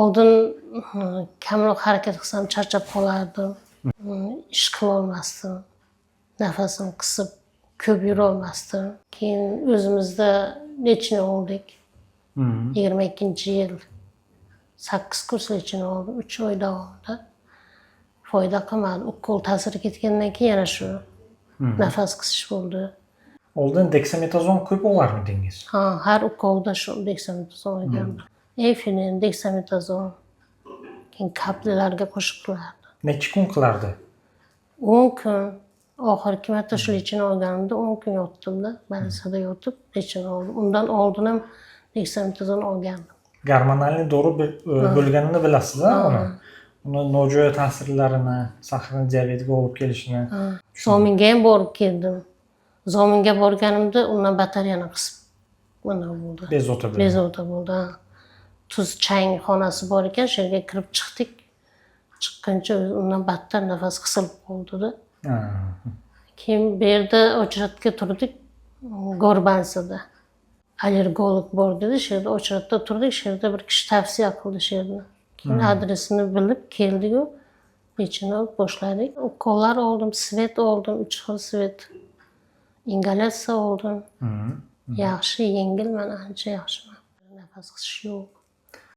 oldin kamroq harakat qilsam charchab qolardim. Ish qilolmasdim. Nafasim qisib ko'p yurolmasdim. Keyin o'zimizda lechni oldik. 22-yil 8 kurs lechini oldim 3 oy davomida. Foyda qilmadi. Ukol ta'siri ketgandan keyin yana shu nafas qisish bo'ldi. Oldin deksametazon ko'p olarmidingiz? Ha, har ukolda shu deksametazon olgandim. Efinin, deksametazon. Keyin kaplalarga qo'shib qilardi. Necha kun qilardi? 10 kun. Oxirgi marta shu lechini olganimda 10 kun yotdimda. Больницada yotib lechini oldim. Undan oldin ham deksametazon olgandim. Gormonal dori bo'lganini bilasiz-a uni? Uni nojo'ya ta'sirlarini, sahrni diabetga olib kelishini. Zominga ham borib keldim. Zominga borganimda undan battar yana qisib mana bo'ldi. Bezovta bo'ldi. Bezovta bo'ldi. Tuz chang xonasi bor ekan, shu yerga kirib chiqdik. Chiqqancha undan battar nafas qisilib qoldi-da. Keyin bu yerda ochratga turdik, Gorbansada. Allergolog bor dedi, shu yerda ochratda turdik, shu yerda bir kishi tavsiya qildi shu yerni. Keyin adresini bilib keldik-ku, lechini olib boshladik. Ukollar oldim, svet oldim, 3 xil svet. Ingalyatsiya oldim. Yaxshi, yengil, mana ancha yaxshi. Nafas qisish yo'q.